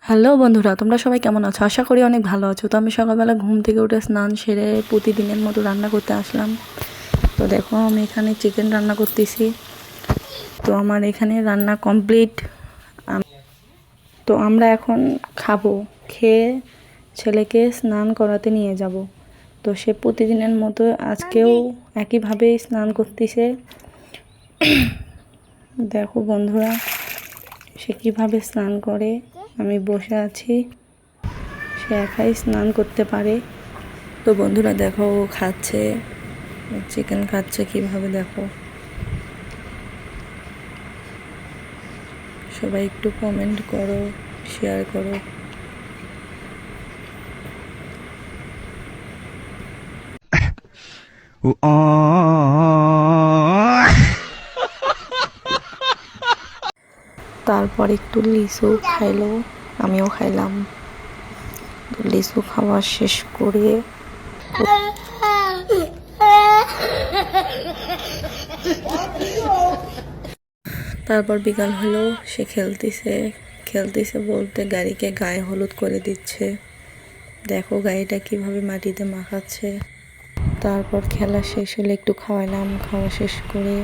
Hello বন্ধুরা, তোমরা সবাই কেমন আছো? আশা করি অনেক ভালো আছো। তো আমি সকালবেলা ঘুম থেকে উঠে স্নান সেরে প্রতিদিনের মতো রান্না করতে আসলাম। তো দেখো আমি এখানে চিকেন রান্না করতেছি। তো আমার এখানে রান্না কমপ্লিট। তো আমরা এখন খাবো, খেয়ে ছেলেকে স্নান করাতে নিয়ে যাব। তো সে প্রতিদিনের মতো আজকেও একইভাবেই স্নান করতেছে। দেখো বন্ধুরা, সে কীভাবে স্নান করে। আমি বসে আছি, সে একাই স্নান করতে পারে। তো বন্ধুরা দেখো, ও খাচ্ছে, চিকেন খাচ্ছে কীভাবে দেখো। সবাই একটু কমেন্ট করো, শেয়ার করো। তারপর একটু লিচু খাইলো, আমিও খাইলাম। লিচু খাওয়া শেষ করে তারপর বিকাল হলো, সে খেলতেছে বলতে গাড়িকে গায়ে হলুদ করে দিচ্ছে। দেখো গাড়িটা কিভাবে মাটিতে মাখাচ্ছে। তারপর খেলা শেষ হলে একটু খাওয়ালাম, খাওয়া শেষ করে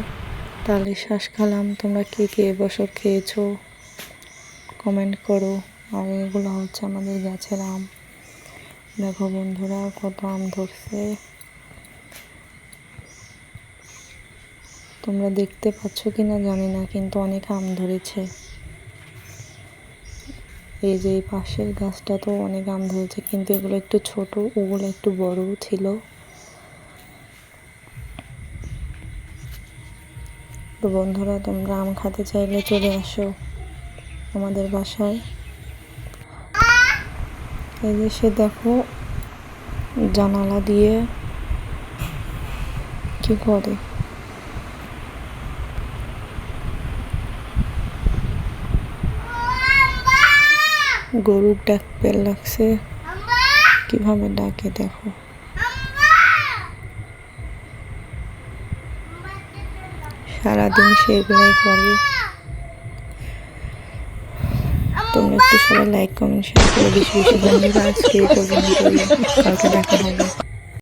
তালের শ্বাস খেলাম। তোমরা কে কে এবছর খেয়েছো কমেন্ট করো। আর এগুলো হচ্ছে আমাদের গাছের আম। দেখো বন্ধুরা কত আম ধরছে, তোমরা দেখতে পাচ্ছ কিনা জানি না, কিন্তু অনেক আম ধরেছে। এই যে এই পাশের গাছটা তো অনেক আম ধরেছে, কিন্তু এগুলো একটু ছোট, ওগুলো একটু বড় ছিল। তো বন্ধুরা, তোমরা আম খেতে চাইলে চলে আসো আমাদের বাসায়। এই যে সে দেখো জানালা দিয়ে কি করে। গরুর ডাক পেল লাগছে, কিভাবে ডাকে দেখো। সারাদিন সে এগুলাই করে। তোমরা একটু সবাই লাইক কমেন্ট শেয়ার করে বেশি বেশি বন্ধুরা। আজকে এই পর্যন্তই, কালকে দেখা হবে।